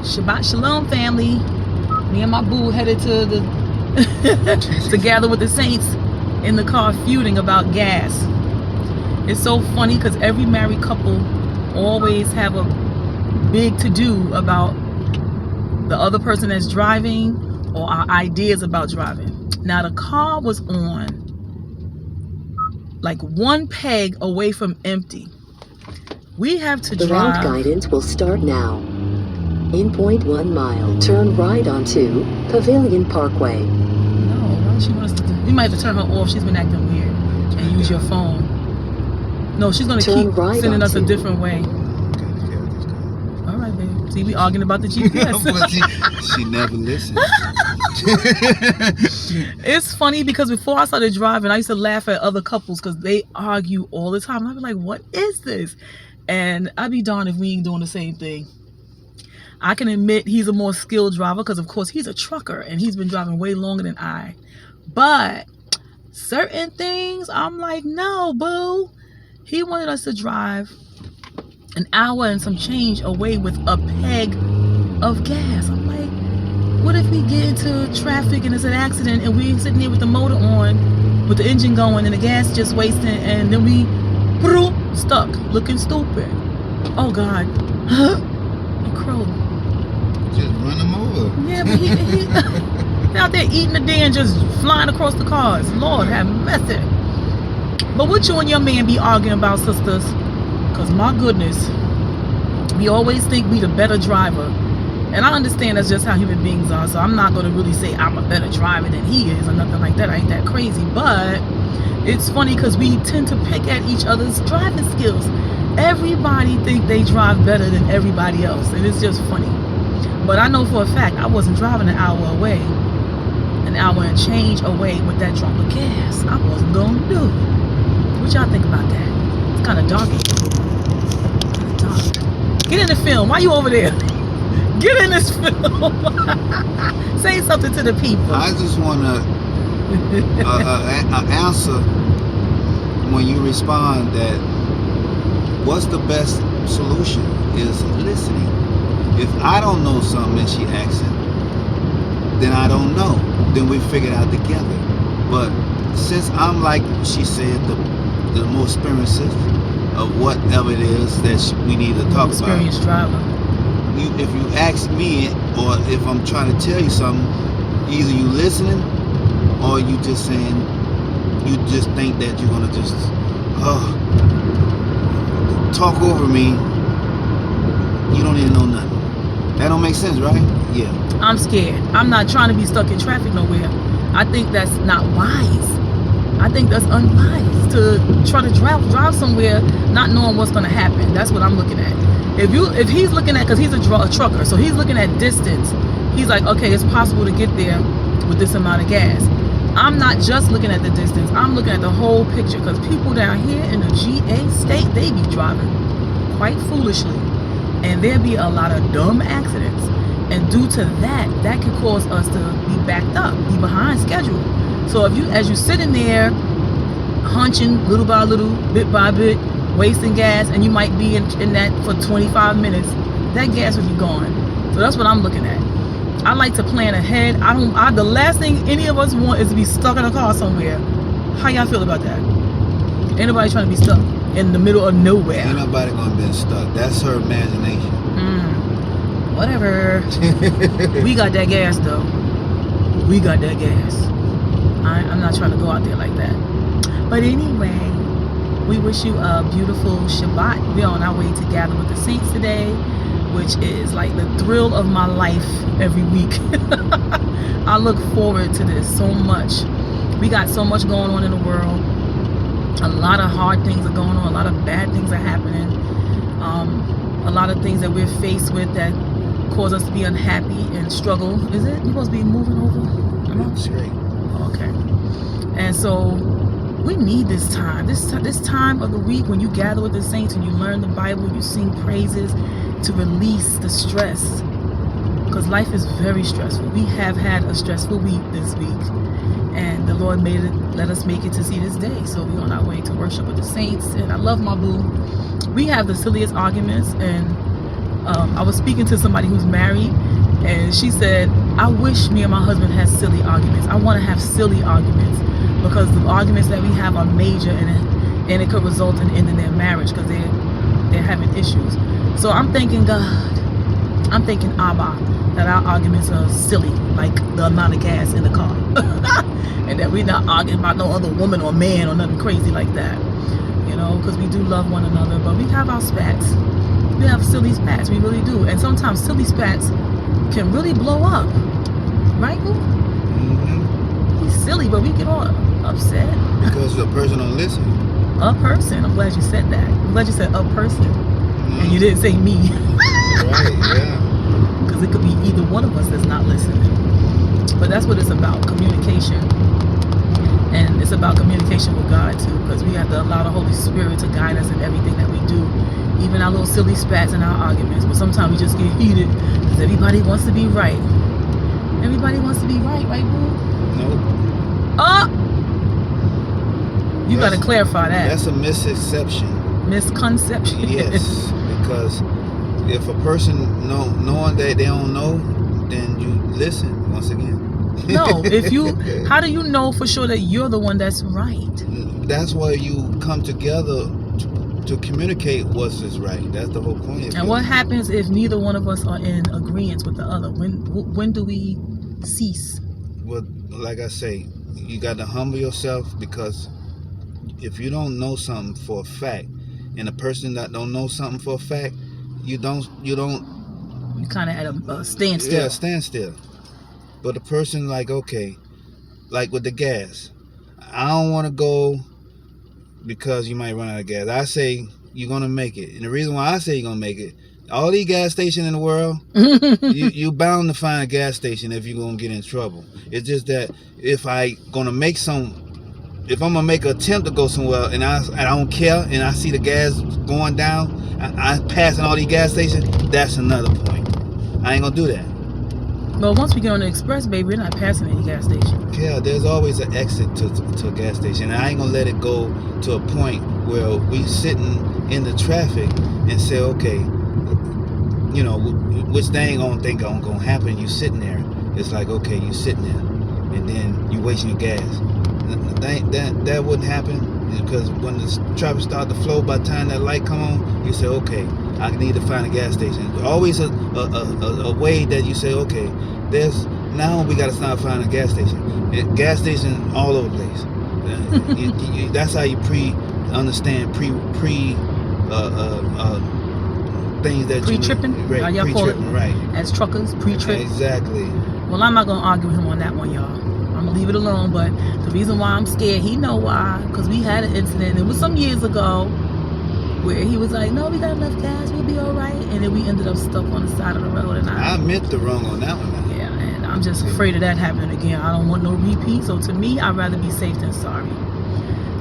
Shabbat Shalom, family. Me and my boo headed to the to gather with the saints in the car, feuding about gas. It's so funny because every married couple always have a big to-do about the other person that's driving or our ideas about driving. Now the car was on like one peg away from empty. We have to drive. The route guidance will start now. In 0.1 mile, turn right onto Pavilion Parkway. No, why does she want us to do? We might have to turn her off. She's been acting weird. And use your phone. No, she's gonna keep right sending us a onto. different way. All right, babe. See, we arguing about the GPS. she never listens. It's funny because before I started driving, I used to laugh at other couples because they argue all the time. I'd be like, what is this? And I'd be darned if we ain't doing the same thing. I can admit he's a more skilled driver because, of course, he's a trucker and he's been driving way longer than I. But certain things, I'm like, no, boo. He wanted us to drive an hour and some change away with a peg of gas. I'm like, what if we get into traffic and it's an accident and we're sitting there with the motor on, with the engine going and the gas just wasting, and then we stuck looking stupid. Oh God. A crow. Just run him over. Yeah, but he out there eating the day and just flying across the cars. Lord have mercy. But what you and your man be arguing about, sisters? Because my goodness, we always think we the better driver. And I understand that's just how human beings are. So I'm not going to really say I'm a better driver than he is or nothing like that. I ain't that crazy. But it's funny because we tend to pick at each other's driving skills. Everybody think they drive better than everybody else. And it's just funny. But I know for a fact I wasn't driving an hour away. An hour and change away with that drop of gas. I wasn't going to do it. What y'all think about that? It's kind of dark. Kind of dark. Get in the film. Why you over there? Get in this film. Say something to the people. I just want to answer when you respond that what's the best solution is listening. If I don't know something and she asks it, then I don't know. Then we figure it out together. But since I'm like she said, the more experienced of whatever it is that we need to talk about. Experienced driver. If you ask me, or if I'm trying to tell you something, either you listening, or you just saying, you just think that you're gonna just talk over me. You don't even know nothing. That don't make sense, right? Yeah. I'm scared. I'm not trying to be stuck in traffic nowhere. I think that's not wise. I think that's unwise to try to drive somewhere not knowing what's going to happen. That's what I'm looking at. If he's looking at, because he's a trucker, so he's looking at distance. He's like, okay, it's possible to get there with this amount of gas. I'm not just looking at the distance. I'm looking at the whole picture, because people down here in the GA state, they be driving quite foolishly. And there be a lot of dumb accidents. And due to that can cause us to be backed up, be behind schedule. So as you sitting there, hunching little by little, bit by bit, wasting gas, and you might be in that for 25 minutes, that gas will be gone. So that's what I'm looking at. I like to plan ahead. The last thing any of us want is to be stuck in a car somewhere. How y'all feel about that? Ain't nobody trying to be stuck in the middle of nowhere. Ain't nobody gonna be stuck. That's her imagination. Whatever. We got that gas though. We got that gas. I'm not trying to go out there like that. But anyway, we wish you a beautiful Shabbat. We're on our way to gather with the saints today, which is like the thrill of my life every week. I look forward to this so much. We got so much going on in the world. A lot of hard things are going on. A lot of bad things are happening. A lot of things that we're faced with that cause us to be unhappy and struggle. Is it? You're supposed to be moving over? I'm straight. Okay. And so we need this time. This time of the week when you gather with the saints and you learn the Bible, you sing praises to release the stress. Because life is very stressful. We have had a stressful week this week. And the Lord let us make it to see this day. So we're on our way to worship with the saints. And I love my boo. We have the silliest arguments, and I was speaking to somebody who's married, and she said, I wish me and my husband had silly arguments. I want to have silly arguments because the arguments that we have are major, and it could result in ending their marriage because they're having issues. So I'm thanking God, I'm thanking Abba, that our arguments are silly, like the amount of gas in the car. And that we're not arguing about no other woman or man or nothing crazy like that. You know, because we do love one another, but we have our spats. We have silly spats, we really do. And sometimes silly spats can really blow up. Right, Boo? Mm-hmm. He's silly, but we get all upset. Because the person don't listen. A person. I'm glad you said that. I'm glad you said a person. And you didn't say me. Right, yeah. Because it could be either one of us that's not listening. But that's what it's about, communication. And it's about communication with God too, because we have to allow the Holy Spirit to guide us in everything that we do. Even our little silly spats and our arguments. But sometimes we just get heated because everybody wants to be right. Everybody wants to be right, right, Boo? Nope. You got to clarify that. That's a misconception. Misconception. Yes, because if a person knowing that they don't know, then you listen once again. No, how do you know for sure that you're the one that's right? That's why you come together to communicate what's is right. That's the whole point. And what happens if neither one of us are in agreement with the other? When do we cease? Well, like I say, you got to humble yourself, because if you don't know something for a fact, and a person that don't know something for a fact, you kind of at a standstill. Yeah, standstill. But the person, like, okay, like with the gas, I don't want to go because you might run out of gas. I say you're gonna make it, and the reason why I say you're gonna make it, all these gas stations in the world, you bound to find a gas station if you're gonna get in trouble. It's just that if I'm gonna make an attempt to go somewhere and I don't care, and I see the gas going down, I passing all these gas stations, that's another point. I ain't gonna do that. But once we get on the express, baby, we're not passing any gas station. Yeah, there's always an exit to a gas station. And I ain't gonna let it go to a point where we sitting in the traffic and say, okay, you know, which they ain't gonna think gonna happen. You sitting there, it's like, okay, you sitting there, and then you wasting your gas. That wouldn't happen, because when the traffic start to flow, by the time that light come on, you say, okay, I need to find a gas station. Always a way that you say, okay, now we got to start finding a gas station. Gas station all over the place. That's how you understand things that pre-tripping. Right, Y'all call it, right? As truckers, pre-trip. Exactly. Well, I'm not gonna argue with him on that one, y'all. I'm gonna leave it alone. But the reason why I'm scared, he know why, because we had an incident. It was some years ago where he was like, no, we got enough gas, we'll be all right. And then we ended up stuck on the side of the road. And I meant the wrong on that one. Yeah, and I'm just afraid of that happening again. I don't want no repeat. So to me, I'd rather be safe than sorry.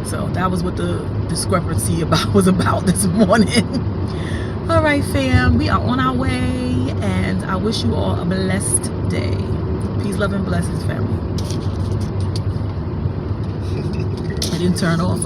So that was what the discrepancy was about this morning. All right, fam, we are on our way, and I wish you all a blessed day. Peace, love, and blessings, family. I didn't turn off.